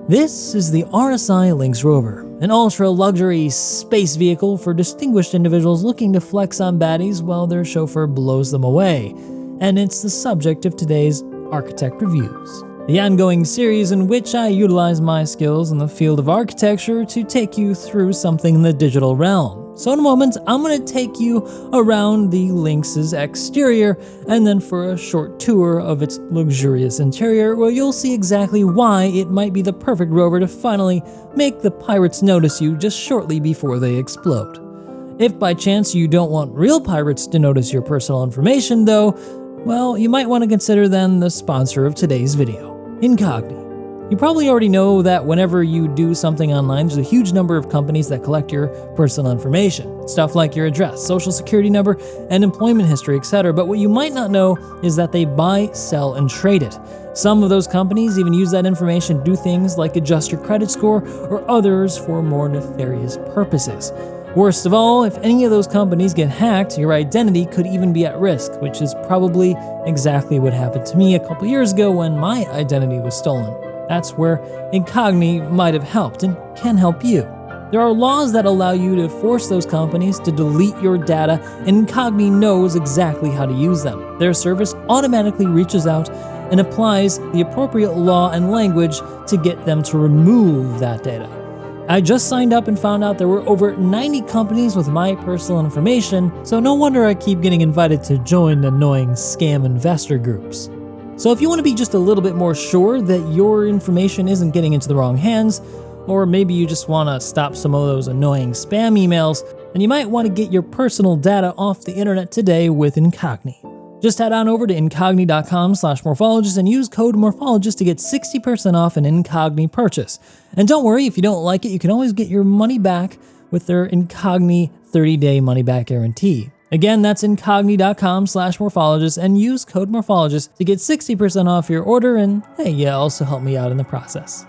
This is the RSI Lynx Rover, an ultra-luxury space vehicle for distinguished individuals looking to flex on baddies while their chauffeur blows them away, and it's the subject of today's Architect Reviews, the ongoing series in which I utilize my skills in the field of architecture to take you through something in the digital realm. So in a moment, I'm going to take you around the Lynx's exterior and then for a short tour of its luxurious interior where you'll see exactly why it might be the perfect rover to finally make the pirates notice you just shortly before they explode. If by chance you don't want real pirates to notice your personal information though, well, you might want to consider then the sponsor of today's video, Incogni. You probably already know that whenever you do something online, there's a huge number of companies that collect your personal information. Stuff like your address, social security number, and employment history, etc. But what you might not know is that they buy, sell, and trade it. Some of those companies even use that information to do things like adjust your credit score or others for more nefarious purposes. Worst of all, if any of those companies get hacked, your identity could even be at risk, which is probably exactly what happened to me a couple years ago when my identity was stolen. That's where Incogni might have helped and can help you. There are laws that allow you to force those companies to delete your data, and Incogni knows exactly how to use them. Their service automatically reaches out and applies the appropriate law and language to get them to remove that data. I just signed up and found out there were over 90 companies with my personal information, so no wonder I keep getting invited to join annoying scam investor groups. So if you want to be just a little bit more sure that your information isn't getting into the wrong hands, or maybe you just want to stop some of those annoying spam emails, then you might want to get your personal data off the internet today with Incogni. Just head on over to incogni.com/morphologist and use code morphologist to get 60% off an Incogni purchase. And don't worry, if you don't like it, you can always get your money back with their Incogni 30-day money-back guarantee. Again, that's incogni.com/morphologist and use code morphologist to get 60% off your order and, hey, yeah, also help me out in the process.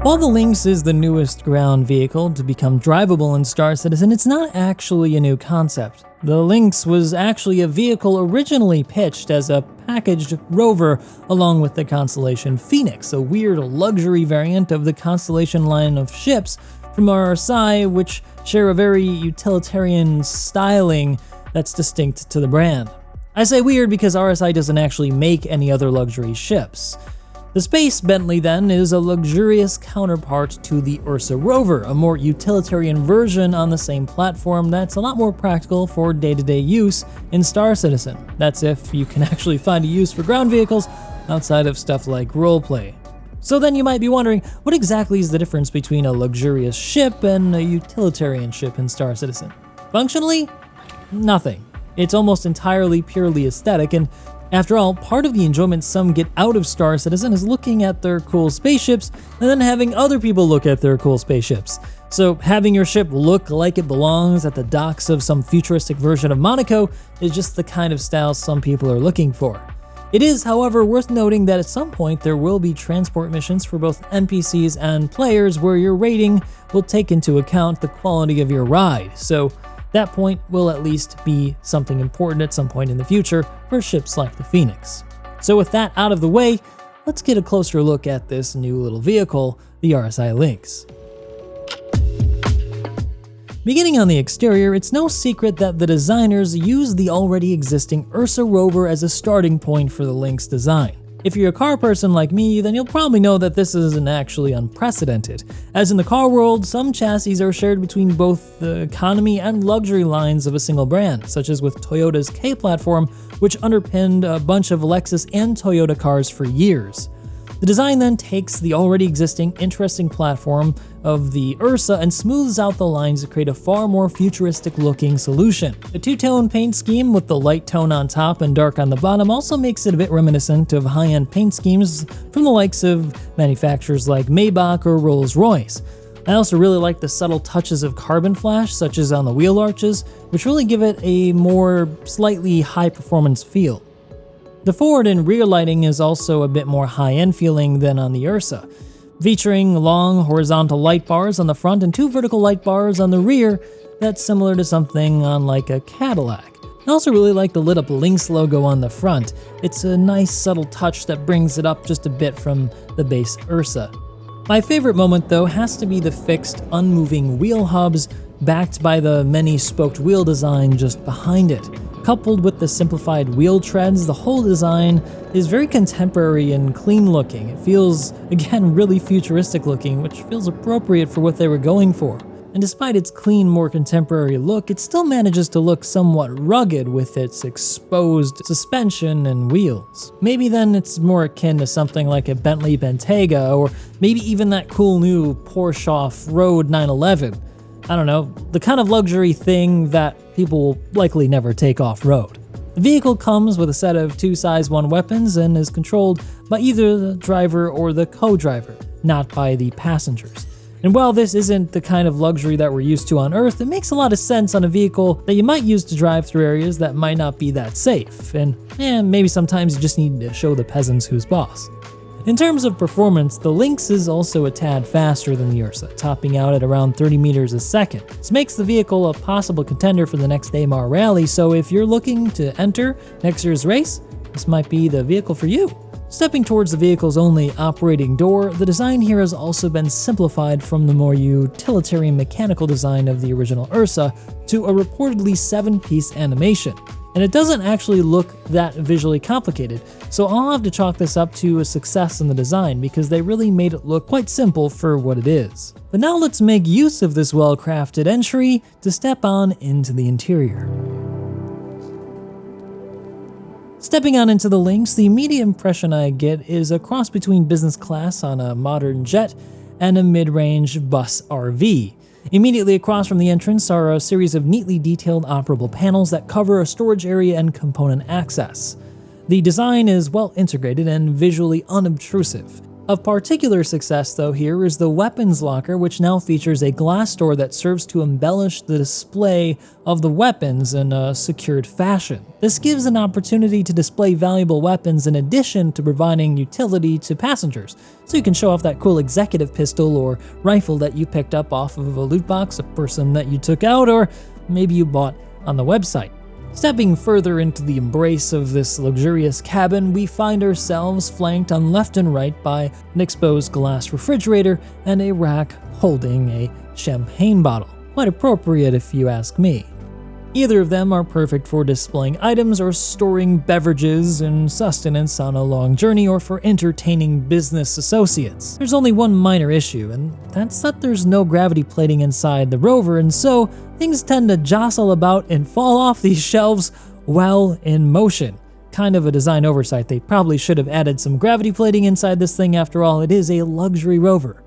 While the Lynx is the newest ground vehicle to become drivable in Star Citzen, it's not actually a new concept. The Lynx was actually a vehicle originally pitched as a packaged rover along with the Constellation Phoenix, a weird luxury variant of the Constellation line of ships from RSI, which share a very utilitarian styling that's distinct to the brand. I say weird because RSI doesn't actually make any other luxury ships. The Space Bentley, then, is a luxurious counterpart to the Ursa Rover, a more utilitarian version on the same platform that's a lot more practical for day-to-day use in Star Citzen. That's if you can actually find a use for ground vehicles outside of stuff like roleplay. So then you might be wondering, what exactly is the difference between a luxurious ship and a utilitarian ship in Star Citzen? Functionally, nothing. It's almost entirely purely aesthetic, and after all, part of the enjoyment some get out of Star Citzen is looking at their cool spaceships and then having other people look at their cool spaceships. So having your ship look like it belongs at the docks of some futuristic version of Monaco is just the kind of style some people are looking for. It is, however, worth noting that at some point there will be transport missions for both NPCs and players where your rating will take into account the quality of your ride, so that point will at least be something important at some point in the future for ships like the Phoenix. So with that out of the way, let's get a closer look at this new little vehicle, the RSI Lynx. Beginning on the exterior, it's no secret that the designers used the already existing Ursa Rover as a starting point for the Lynx design. If you're a car person like me, then you'll probably know that this isn't actually unprecedented. As in the car world, some chassis are shared between both the economy and luxury lines of a single brand, such as with Toyota's K platform, which underpinned a bunch of Lexus and Toyota cars for years. The design then takes the already existing interesting platform of the Ursa and smooths out the lines to create a far more futuristic looking solution. The two-tone paint scheme with the light tone on top and dark on the bottom also makes it a bit reminiscent of high-end paint schemes from the likes of manufacturers like Maybach or Rolls-Royce. I also really like the subtle touches of carbon flash, such as on the wheel arches, which really give it a more slightly high-performance feel. The forward and rear lighting is also a bit more high-end feeling than on the Ursa, featuring long horizontal light bars on the front and two vertical light bars on the rear that's similar to something on like a Cadillac. I also really like the lit up Lynx logo on the front. It's a nice subtle touch that brings it up just a bit from the base Ursa. My favorite moment though has to be the fixed, unmoving wheel hubs backed by the many spoked wheel design just behind it. Coupled with the simplified wheel treads, the whole design is very contemporary and clean looking. It feels, again, really futuristic looking, which feels appropriate for what they were going for. And despite its clean, more contemporary look, it still manages to look somewhat rugged with its exposed suspension and wheels. Maybe then it's more akin to something like a Bentley Bentayga, or maybe even that cool new Porsche off-road 911. I don't know, the kind of luxury thing that people will likely never take off-road. The vehicle comes with a set of 2 size 1 weapons and is controlled by either the driver or the co-driver, not by the passengers. And while this isn't the kind of luxury that we're used to on Earth, it makes a lot of sense on a vehicle that you might use to drive through areas that might not be that safe, and maybe sometimes you just need to show the peasants who's boss. In terms of performance, the Lynx is also a tad faster than the Ursa, topping out at around 30 meters a second. This makes the vehicle a possible contender for the next Daymar rally, so if you're looking to enter next year's race, this might be the vehicle for you. Stepping towards the vehicle's only operating door, the design here has also been simplified from the more utilitarian mechanical design of the original Ursa to a reportedly 7-piece animation. And it doesn't actually look that visually complicated, so I'll have to chalk this up to a success in the design because they really made it look quite simple for what it is. But now let's make use of this well-crafted entry to step on into the interior. Stepping on into the Lynx, the immediate impression I get is a cross between business class on a modern jet and a mid-range bus RV. Immediately across from the entrance are a series of neatly detailed operable panels that cover a storage area and component access. The design is well integrated and visually unobtrusive. Of particular success, though, here is the weapons locker, which now features a glass door that serves to embellish the display of the weapons in a secured fashion. This gives an opportunity to display valuable weapons in addition to providing utility to passengers, so you can show off that cool executive pistol or rifle that you picked up off of a loot box, a person that you took out, or maybe you bought on the website. Stepping further into the embrace of this luxurious cabin, we find ourselves flanked on left and right by an exposed glass refrigerator and a rack holding a champagne bottle. Quite appropriate if you ask me. Either of them are perfect for displaying items or storing beverages and sustenance on a long journey or for entertaining business associates. There's only one minor issue, and that's that there's no gravity plating inside the Rover, and so things tend to jostle about and fall off these shelves while in motion. Kind of a design oversight. They probably should have added some gravity plating inside this thing. After all, it is a luxury Rover.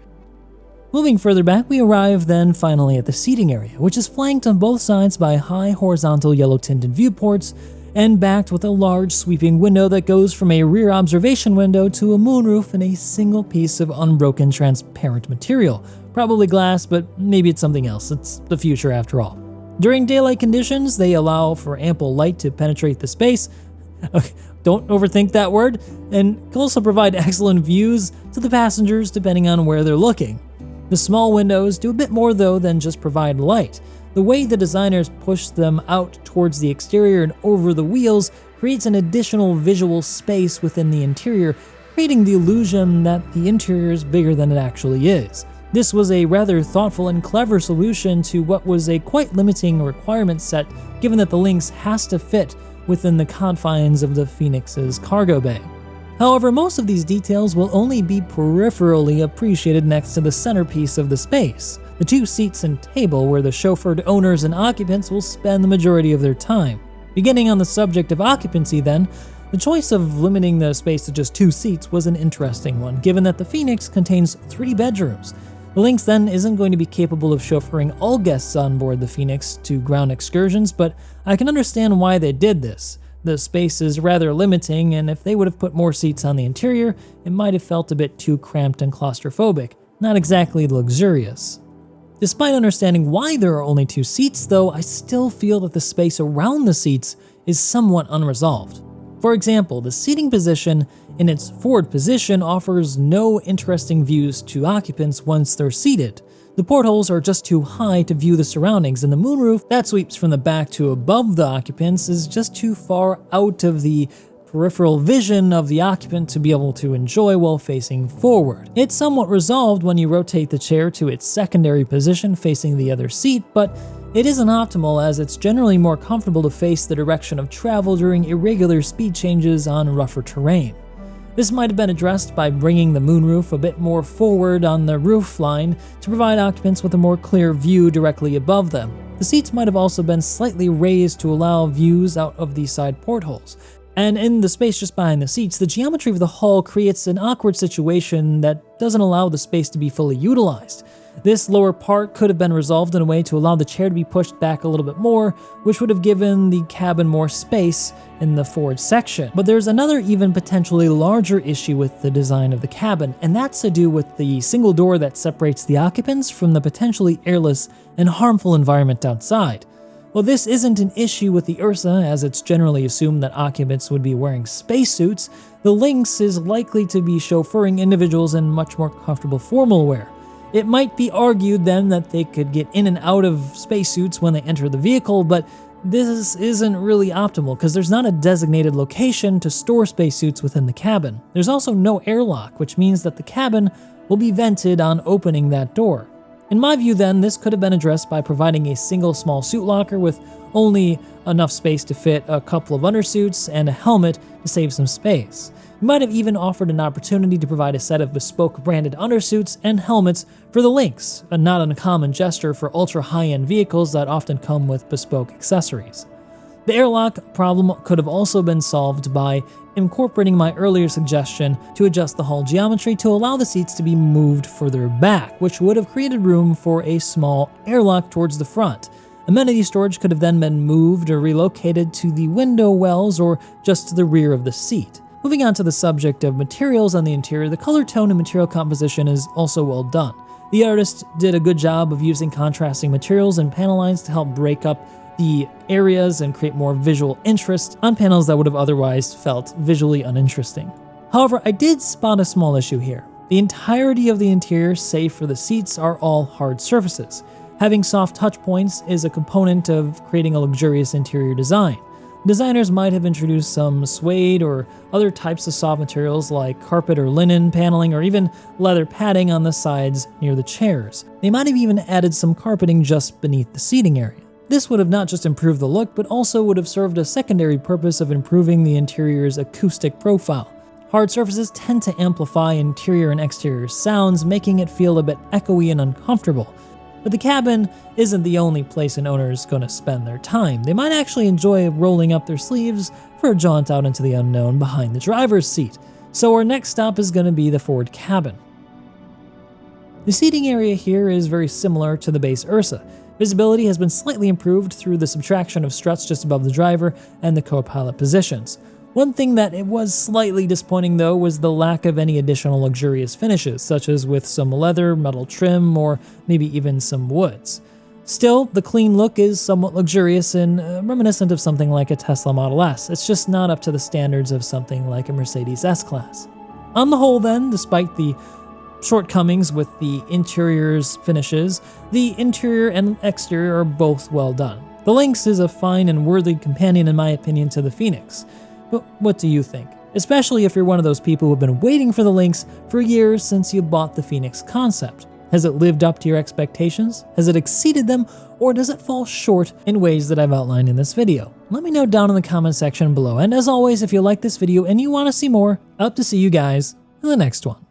Moving further back, we arrive then finally at the seating area, which is flanked on both sides by high horizontal yellow-tinted viewports and backed with a large sweeping window that goes from a rear observation window to a moonroof in a single piece of unbroken transparent material. Probably glass, but maybe it's something else. It's the future after all. During daylight conditions, they allow for ample light to penetrate the space. Okay, don't overthink that word, and can also provide excellent views to the passengers depending on where they're looking. The small windows do a bit more though than just provide light. The way the designers push them out towards the exterior and over the wheels creates an additional visual space within the interior, creating the illusion that the interior is bigger than it actually is. This was a rather thoughtful and clever solution to what was a quite limiting requirement set, given that the Lynx has to fit within the confines of the Phoenix's cargo bay. However, most of these details will only be peripherally appreciated next to the centerpiece of the space, the 2 seats and table where the chauffeured owners and occupants will spend the majority of their time. Beginning on the subject of occupancy then, the choice of limiting the space to just 2 seats was an interesting one, given that the Phoenix contains 3 bedrooms. The Lynx then isn't going to be capable of chauffeuring all guests on board the Phoenix to ground excursions, but I can understand why they did this. The space is rather limiting, and if they would have put more seats on the interior, it might have felt a bit too cramped and claustrophobic, not exactly luxurious. Despite understanding why there are only 2 seats though, I still feel that the space around the seats is somewhat unresolved. For example, the seating position in its forward position offers no interesting views to occupants once they're seated. The portholes are just too high to view the surroundings, and the moonroof that sweeps from the back to above the occupants is just too far out of the peripheral vision of the occupant to be able to enjoy while facing forward. It's somewhat resolved when you rotate the chair to its secondary position facing the other seat, but it isn't optimal as it's generally more comfortable to face the direction of travel during irregular speed changes on rougher terrain. This might have been addressed by bringing the moonroof a bit more forward on the roof line to provide occupants with a more clear view directly above them. The seats might have also been slightly raised to allow views out of the side portholes. And in the space just behind the seats, the geometry of the hull creates an awkward situation that doesn't allow the space to be fully utilized. This lower part could have been resolved in a way to allow the chair to be pushed back a little bit more, which would have given the cabin more space in the forward section. But there's another even potentially larger issue with the design of the cabin, and that's to do with the single door that separates the occupants from the potentially airless and harmful environment outside. While this isn't an issue with the Ursa, as it's generally assumed that occupants would be wearing spacesuits, the Lynx is likely to be chauffeuring individuals in much more comfortable formal wear. It might be argued then that they could get in and out of spacesuits when they enter the vehicle, but this isn't really optimal because there's not a designated location to store spacesuits within the cabin. There's also no airlock, which means that the cabin will be vented on opening that door. In my view then, this could have been addressed by providing a single small suit locker with only enough space to fit a couple of undersuits and a helmet to save some space. You might have even offered an opportunity to provide a set of bespoke branded undersuits and helmets for the Lynx, a not uncommon gesture for ultra high-end vehicles that often come with bespoke accessories. The airlock problem could have also been solved by incorporating my earlier suggestion to adjust the hull geometry to allow the seats to be moved further back, which would have created room for a small airlock towards the front. Amenity storage could have then been moved or relocated to the window wells or just to the rear of the seat. Moving on to the subject of materials on the interior, the color tone and material composition is also well done. The artist did a good job of using contrasting materials and panel lines to help break up the areas and create more visual interest on panels that would have otherwise felt visually uninteresting. However, I did spot a small issue here. The entirety of the interior, save for the seats, are all hard surfaces. Having soft touch points is a component of creating a luxurious interior design. Designers might have introduced some suede or other types of soft materials like carpet or linen paneling or even leather padding on the sides near the chairs. They might have even added some carpeting just beneath the seating area. This would have not just improved the look, but also would have served a secondary purpose of improving the interior's acoustic profile. Hard surfaces tend to amplify interior and exterior sounds, making it feel a bit echoey and uncomfortable. But the cabin isn't the only place an owner is going to spend their time. They might actually enjoy rolling up their sleeves for a jaunt out into the unknown behind the driver's seat. So our next stop is going to be the forward cabin. The seating area here is very similar to the base Ursa. Visibility has been slightly improved through the subtraction of struts just above the driver and the co-pilot positions. One thing that it was slightly disappointing though was the lack of any additional luxurious finishes, such as with some leather, metal trim, or maybe even some woods. Still, the clean look is somewhat luxurious and reminiscent of something like a Tesla Model S. It's just not up to the standards of something like a Mercedes S-Class. On the whole then, despite the shortcomings with the interior's finishes, the interior and exterior are both well done. The Lynx is a fine and worthy companion in my opinion to the Phoenix. But what do you think? Especially if you're one of those people who have been waiting for the Lynx for years since you bought the Lynx Concept. Has it lived up to your expectations? Has it exceeded them? Or does it fall short in ways that I've outlined in this video? Let me know down in the comment section below. And as always, if you like this video and you want to see more, I hope to see you guys in the next one.